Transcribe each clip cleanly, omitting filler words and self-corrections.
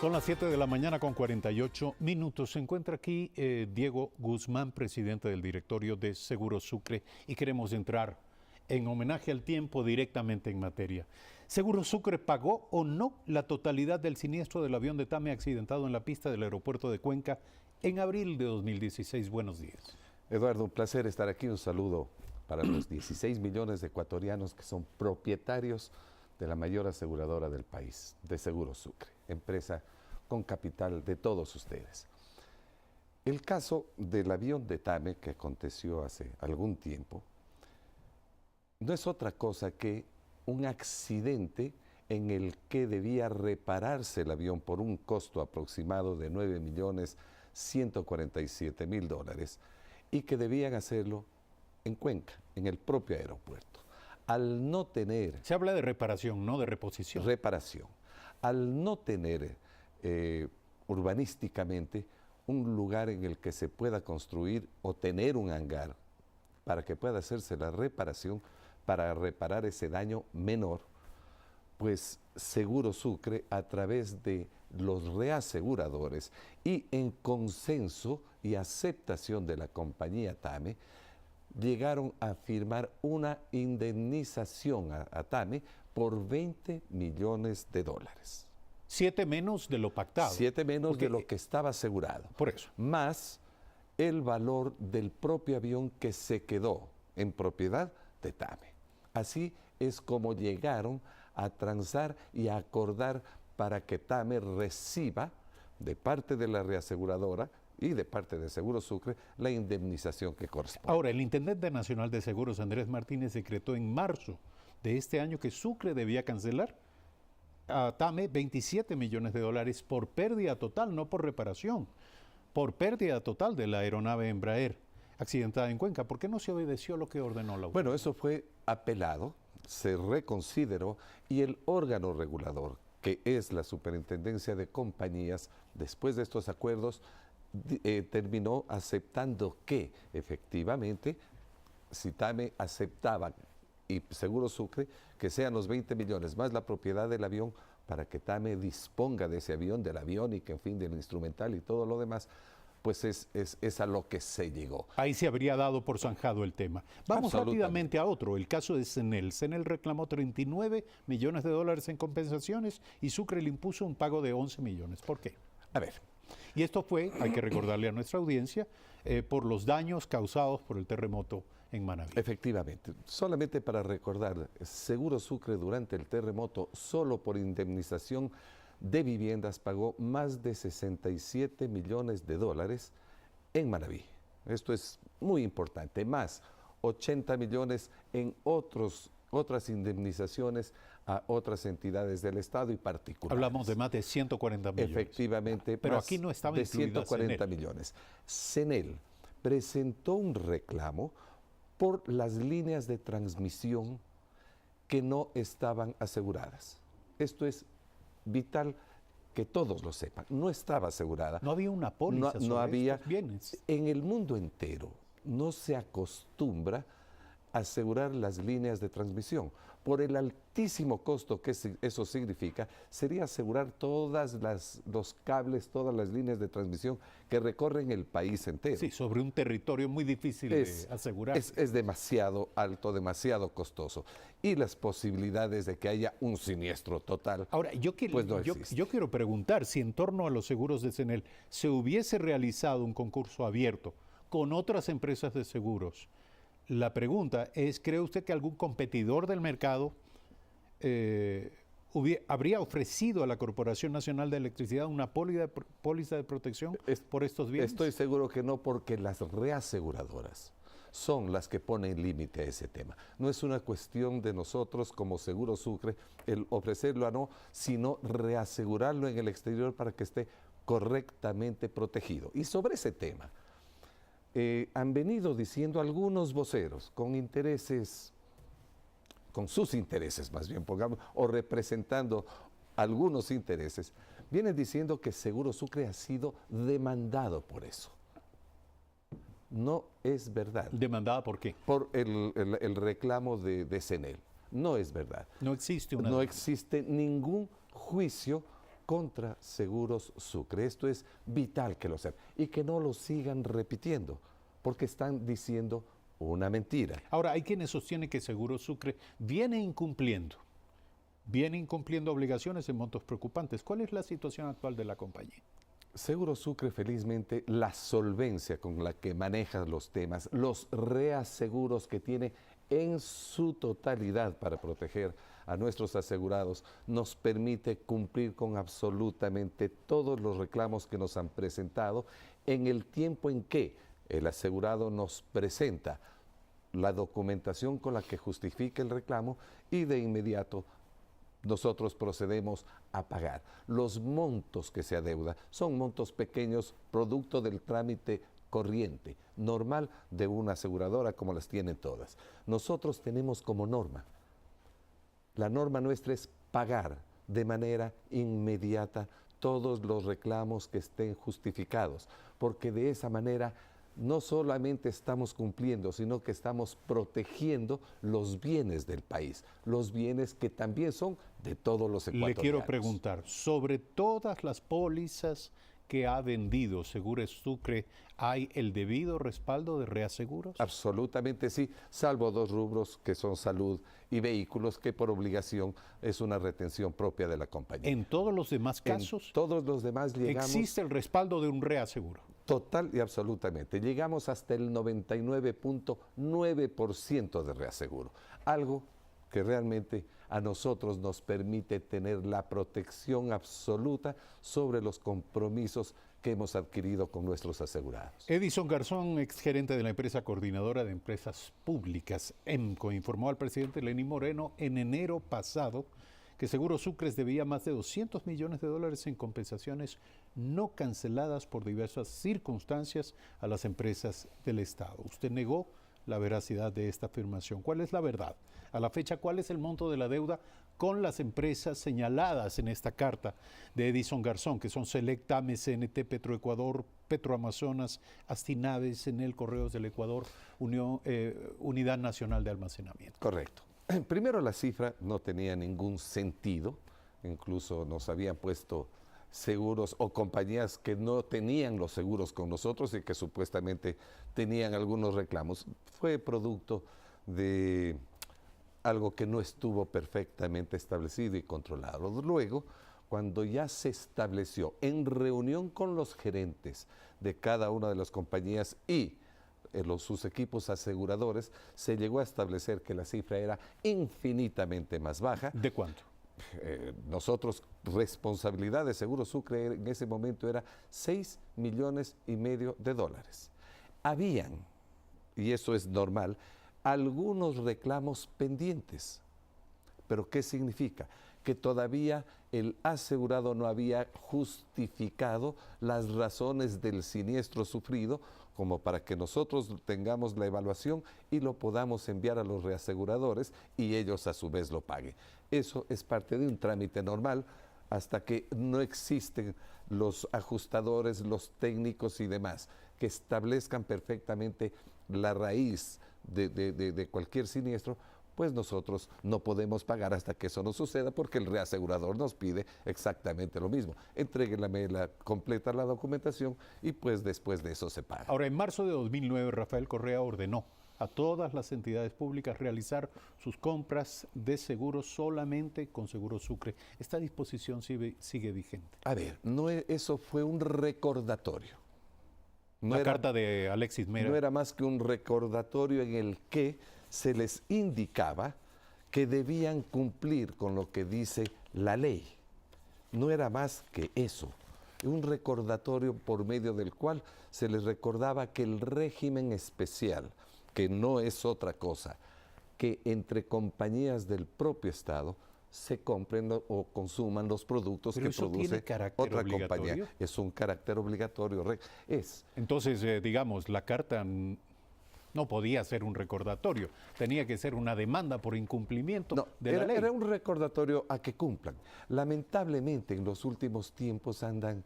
Son las 7 de la mañana con 48 minutos. Se encuentra aquí Diego Guzmán, presidente del directorio de Seguros Sucre, y queremos entrar en homenaje al tiempo directamente en materia. ¿Seguros Sucre pagó o no la totalidad del siniestro del avión de TAME accidentado en la pista del aeropuerto de Cuenca en abril de 2016? Buenos días. Eduardo, un placer estar aquí. Un saludo para los 16 millones de ecuatorianos que son propietarios de la mayor aseguradora del país, de Seguros Sucre, empresa con capital de todos ustedes. El caso del avión de TAME que aconteció hace algún tiempo no es otra cosa que un accidente en el que debía repararse el avión por un costo aproximado de $9.147.000 y que debían hacerlo en Cuenca, en el propio aeropuerto. Al no tener... Se habla de reparación, no de reposición. Reparación. Al no tener urbanísticamente un lugar en el que se pueda construir o tener un hangar para que pueda hacerse la reparación, para reparar ese daño menor, pues Seguros Sucre, a través de los reaseguradores y en consenso y aceptación de la compañía TAME, llegaron a firmar una indemnización a TAME por $20 millones. 7 menos de lo pactado. 7 menos de lo que estaba asegurado. Por eso. Más el valor del propio avión que se quedó en propiedad de TAME. Así es como llegaron a transar y a acordar para que TAME reciba de parte de la reaseguradora y de parte de Seguros Sucre la indemnización que corresponde. Ahora, el intendente nacional de seguros, Andrés Martínez, decretó en marzo de este año que Sucre debía cancelar a TAME $27 millones por pérdida total, no por reparación, por pérdida total de la aeronave Embraer accidentada en Cuenca. ¿Por qué no se obedeció lo que ordenó la autoridad? Bueno, eso fue apelado, se reconsideró y el órgano regulador, que es la Superintendencia de Compañías, después de estos acuerdos, terminó aceptando que efectivamente, si TAME aceptaba y Seguros Sucre, que sean los 20 millones más la propiedad del avión para que TAME disponga de ese avión, de la aviónica, en fin, del instrumental y todo lo demás, pues es a lo que se llegó. Ahí se habría dado por zanjado el tema. Vamos rápidamente a otro, el caso de CENEL. CENEL reclamó $39 millones en compensaciones y Sucre le impuso un pago de 11 millones. ¿Por qué? A ver. Y esto fue, hay que recordarle a nuestra audiencia, por los daños causados por el terremoto en Manabí. Efectivamente. Solamente para recordar, Seguros Sucre durante el terremoto, solo por indemnización de viviendas, pagó más de $67 millones en Manabí. Esto es muy importante. Más 80 millones en otras indemnizaciones a otras entidades del Estado y particulares. Hablamos de más de 140 millones. Efectivamente, pero aquí no estaba de 140 millones. CENEL presentó un reclamo por las líneas de transmisión que no estaban aseguradas. Esto es vital que todos lo sepan. No estaba asegurada. No había una póliza sobre estos bienes. En el mundo entero no se acostumbra a asegurar las líneas de transmisión. Por el altísimo costo que eso significa, sería asegurar todos los cables, todas las líneas de transmisión que recorren el país entero. Sí, sobre un territorio muy difícil de asegurar. Es demasiado alto, demasiado costoso. Y las posibilidades de que haya un siniestro total, ahora, yo quiero preguntar si en torno a los seguros de CENEL se hubiese realizado un concurso abierto con otras empresas de seguros. La pregunta es, ¿cree usted que algún competidor del mercado habría ofrecido a la Corporación Nacional de Electricidad una póliza de protección por estos bienes? Estoy seguro que no, porque las reaseguradoras son las que ponen límite a ese tema. No es una cuestión de nosotros como Seguros Sucre el ofrecerlo a no, sino reasegurarlo en el exterior para que esté correctamente protegido. Y sobre ese tema, han venido diciendo algunos voceros con intereses, con sus intereses más bien, pongamos, o representando algunos intereses, vienen diciendo que Seguros Sucre ha sido demandado por eso. No es verdad. ¿Demandada por qué? Por el reclamo de CENEL. No es verdad. No existe una No existe ningún juicio contra Seguros Sucre. Esto es vital que lo sepan y que no lo sigan repitiendo, porque están diciendo una mentira. Ahora, hay quienes sostienen que Seguro Sucre viene incumpliendo obligaciones en montos preocupantes. ¿Cuál es la situación actual de la compañía? Seguro Sucre, felizmente, la solvencia con la que maneja los temas, los reaseguros que tiene en su totalidad para proteger a nuestros asegurados, nos permite cumplir con absolutamente todos los reclamos que nos han presentado en el tiempo en que el asegurado nos presenta la documentación con la que justifique el reclamo y de inmediato nosotros procedemos a pagar. Los montos que se adeuda son montos pequeños, producto del trámite corriente, normal de una aseguradora como las tienen todas. Nosotros tenemos como norma, la norma nuestra es pagar de manera inmediata todos los reclamos que estén justificados, porque de esa manera no solamente estamos cumpliendo, sino que estamos protegiendo los bienes del país, los bienes que también son de todos los ecuatorianos. Le quiero preguntar, sobre todas las pólizas que ha vendido Seguro Sucre, ¿hay el debido respaldo de reaseguros? Absolutamente sí, salvo dos rubros que son salud y vehículos, que por obligación es una retención propia de la compañía. ¿En todos los demás casos? En todos los demás llegamos... ¿Existe el respaldo de un reaseguro? Total y absolutamente. Llegamos hasta el 99.9% de reaseguro. Algo que realmente a nosotros nos permite tener la protección absoluta sobre los compromisos que hemos adquirido con nuestros asegurados. Edison Garzón, exgerente de la empresa coordinadora de empresas públicas, EMCO, informó al presidente Lenín Moreno en enero pasado que Seguro Sucre debía más de 200 millones de dólares en compensaciones no canceladas por diversas circunstancias a las empresas del Estado. Usted negó la veracidad de esta afirmación. ¿Cuál es la verdad? A la fecha, ¿cuál es el monto de la deuda con las empresas señaladas en esta carta de Edison Garzón, que son Selectam, CNT, Petroecuador, Petroamazonas, Astinaves, Enel, Correos del Ecuador, Unidad Nacional de Almacenamiento? Correcto. Primero, la cifra no tenía ningún sentido, incluso nos habían puesto seguros o compañías que no tenían los seguros con nosotros y que supuestamente tenían algunos reclamos. Fue producto de algo que no estuvo perfectamente establecido y controlado. Luego, cuando ya se estableció en reunión con los gerentes de cada una de las compañías y sus equipos aseguradores, se llegó a establecer que la cifra era infinitamente más baja. ¿De cuánto? Nosotros, responsabilidad de Seguro Sucre en ese momento era 6,5 millones de dólares. Habían, y eso es normal, algunos reclamos pendientes. ¿Pero qué significa? Que todavía el asegurado no había justificado las razones del siniestro sufrido como para que nosotros tengamos la evaluación y lo podamos enviar a los reaseguradores y ellos a su vez lo paguen. Eso es parte de un trámite normal hasta que no existen los ajustadores, los técnicos y demás que establezcan perfectamente la raíz de cualquier siniestro. Pues nosotros no podemos pagar hasta que eso no suceda porque el reasegurador nos pide exactamente lo mismo. Entréguenme completa la documentación y pues después de eso se paga. Ahora, en marzo de 2009, Rafael Correa ordenó a todas las entidades públicas realizar sus compras de seguros solamente con Seguro Sucre. ¿Esta disposición sigue vigente? A ver, eso fue un recordatorio. La carta de Alexis Mera. No era más que un recordatorio en el que se les indicaba que debían cumplir con lo que dice la ley. No era más que eso, un recordatorio por medio del cual se les recordaba que el régimen especial, que no es otra cosa, que entre compañías del propio Estado se compren o consuman los productos que produce otra compañía. Es un carácter obligatorio. Entonces, digamos, la carta no podía ser un recordatorio, tenía que ser una demanda por incumplimiento de la ley. Era un recordatorio a que cumplan. Lamentablemente, en los últimos tiempos andan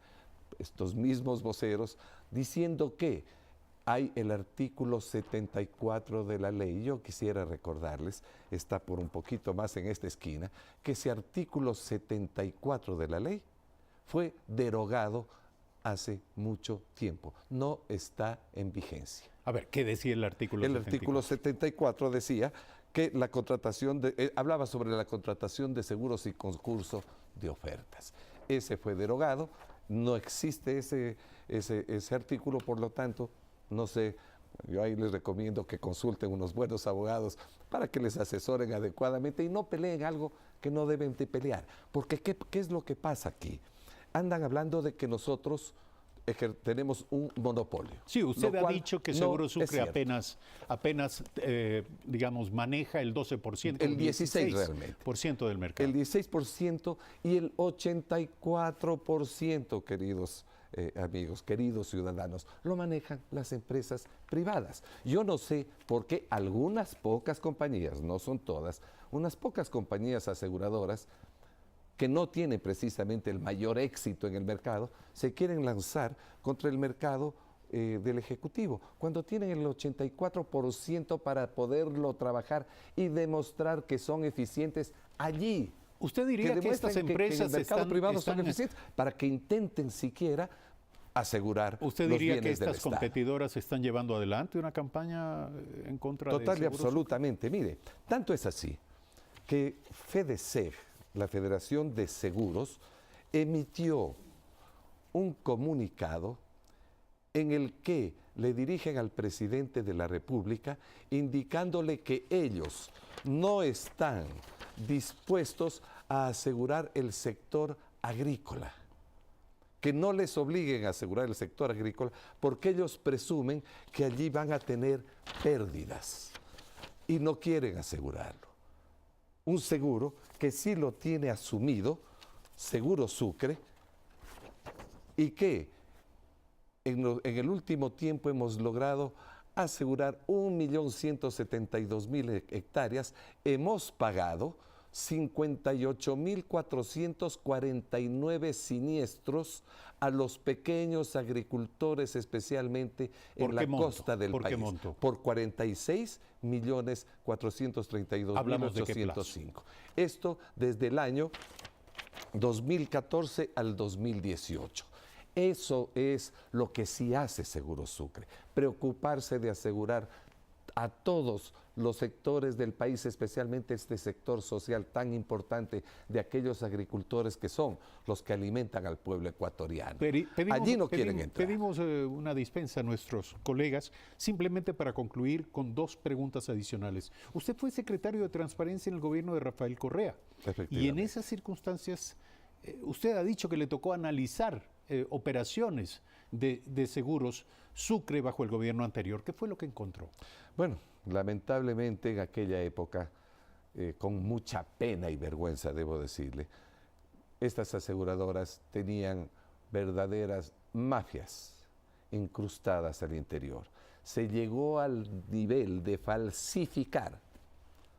estos mismos voceros diciendo que hay el artículo 74 de la ley. Yo quisiera recordarles, está por un poquito más en esta esquina, que ese artículo 74 de la ley fue derogado hace mucho tiempo. No está en vigencia. A ver, ¿qué decía el artículo 74? El artículo 74 decía que la contratación hablaba sobre la contratación de seguros y concurso de ofertas. Ese fue derogado, no existe ese artículo, por lo tanto, no sé, yo ahí les recomiendo que consulten unos buenos abogados para que les asesoren adecuadamente y no peleen algo que no deben de pelear. Porque ¿qué es lo que pasa aquí? Andan hablando de que nosotros tenemos un monopolio. Sí, usted ha dicho que Seguro Sucre apenas digamos, maneja el 12%. El 16% realmente. Del mercado. El 16% y el 84%, queridos amigos, queridos ciudadanos, lo manejan las empresas privadas. Yo no sé por qué algunas pocas compañías, no son todas, unas pocas compañías aseguradoras que no tienen precisamente el mayor éxito en el mercado, se quieren lanzar contra el mercado del Ejecutivo, cuando tienen el 84% para poderlo trabajar y demostrar que son eficientes allí. ¿Usted diría que estas empresas que en el mercado privado son eficientes para que intenten siquiera asegurar los bienes del Estado? ¿Usted diría que estas competidoras están llevando adelante una campaña en contra de Total y Seguro absolutamente. Sucre? Mire, tanto es así que FEDESEG, la Federación de Seguros, emitió un comunicado en el que le dirigen al presidente de la República indicándole que ellos no están dispuestos a asegurar el sector agrícola, que no les obliguen a asegurar el sector agrícola porque ellos presumen que allí van a tener pérdidas y no quieren asegurarlo. Un seguro que sí lo tiene asumido, Seguro Sucre, y que en el último tiempo hemos logrado asegurar 1.172.000 hectáreas. Hemos pagado 58.449 siniestros a los pequeños agricultores, especialmente en la costa del país. ¿Por qué monto? Por 46.432.805. Esto desde el año 2014 al 2018. Eso es lo que sí hace Seguro Sucre, preocuparse de asegurar a todos los sectores del país, especialmente este sector social tan importante de aquellos agricultores que son los que alimentan al pueblo ecuatoriano. Allí no quieren entrar. Pedimos una dispensa a nuestros colegas, simplemente para concluir con dos preguntas adicionales. Usted fue secretario de Transparencia en el gobierno de Rafael Correa, y en esas circunstancias usted ha dicho que le tocó analizar operaciones de Seguros Sucre bajo el gobierno anterior. ¿Qué fue lo que encontró? Bueno, lamentablemente en aquella época, con mucha pena y vergüenza, debo decirle, estas aseguradoras tenían verdaderas mafias incrustadas al interior. Se llegó al nivel de falsificar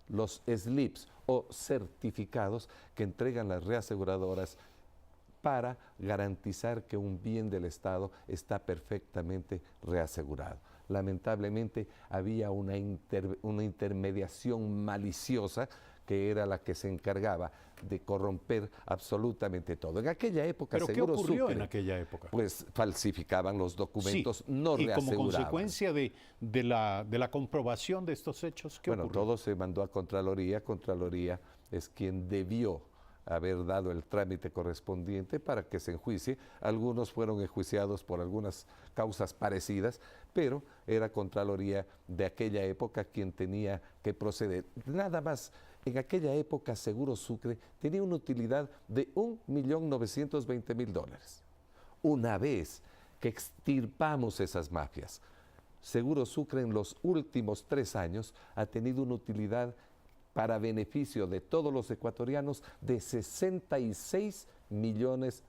los slips o certificados que entregan las reaseguradoras para garantizar que un bien del Estado está perfectamente reasegurado. Lamentablemente había una intermediación maliciosa que era la que se encargaba de corromper absolutamente todo. En aquella época, ¿pero qué ocurrió en aquella época? Pues falsificaban los documentos, no reaseguraban. Y como consecuencia de la comprobación de estos hechos, ¿qué ocurrió? Todo se mandó a Contraloría. Contraloría es quien debió haber dado el trámite correspondiente para que se enjuicie. Algunos fueron enjuiciados por algunas causas parecidas, pero era Contraloría de aquella época quien tenía que proceder. Nada más, en aquella época Seguro Sucre tenía una utilidad de $1.920.000. Una vez que extirpamos esas mafias, Seguro Sucre en los últimos 3 años ha tenido una utilidad para beneficio de todos los ecuatorianos de $66 millones.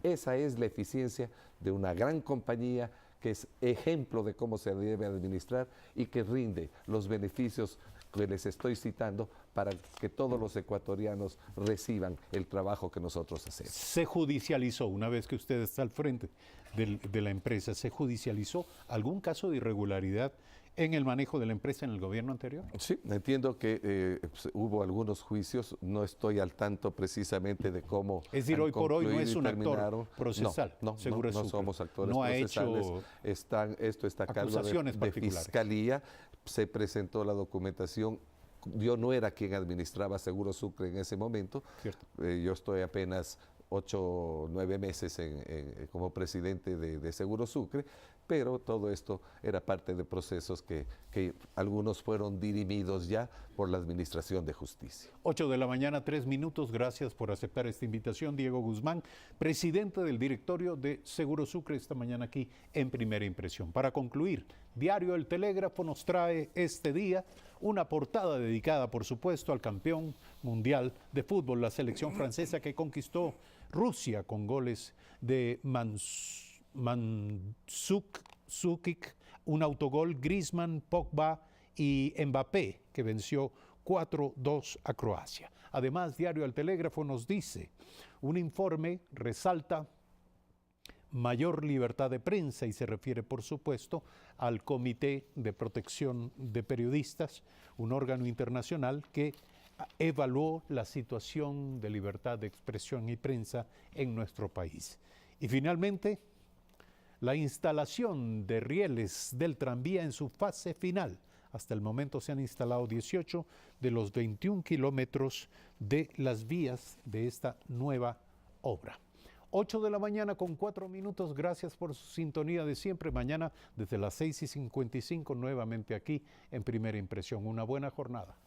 Esa es la eficiencia de una gran compañía que es ejemplo de cómo se debe administrar y que rinde los beneficios que les estoy citando para que todos los ecuatorianos reciban el trabajo que nosotros hacemos. Se judicializó, una vez que usted está al frente de la empresa, ¿se judicializó algún caso de irregularidad en el manejo de la empresa en el gobierno anterior? Sí, entiendo que hubo algunos juicios, no estoy al tanto precisamente de cómo. Es decir, han hoy por hoy no concluido es y un actor terminaron. procesal. No, Seguro no Sucre. somos actores No ha procesales. hecho Esto está a cargo acusaciones de particulares. Fiscalía, se presentó la documentación. Yo no era quien administraba Seguro Sucre en ese momento. Cierto. Yo estoy apenas 8 o 9 meses como presidente de Seguro Sucre, pero todo esto era parte de procesos que algunos fueron dirimidos ya por la Administración de Justicia. 8 de la mañana, 3 minutos. Gracias por aceptar esta invitación, Diego Guzmán, presidente del directorio de Seguro Sucre, esta mañana aquí en Primera Impresión. Para concluir, Diario El Telégrafo nos trae este día una portada dedicada, por supuesto, al campeón mundial de fútbol, la selección francesa que conquistó Rusia con goles de Mandzukic, un autogol, Griezmann, Pogba y Mbappé, que venció 4-2 a Croacia. Además, Diario El Telégrafo nos dice, un informe resalta mayor libertad de prensa y se refiere, por supuesto, al Comité de Protección de Periodistas, un órgano internacional que evaluó la situación de libertad de expresión y prensa en nuestro país. Y finalmente, la instalación de rieles del tranvía en su fase final. Hasta el momento se han instalado 18 de los 21 kilómetros de las vías de esta nueva obra. 8 de la mañana con 4 minutos. Gracias por su sintonía de siempre. Mañana desde las 6:55 nuevamente aquí en Primera Impresión. Una buena jornada.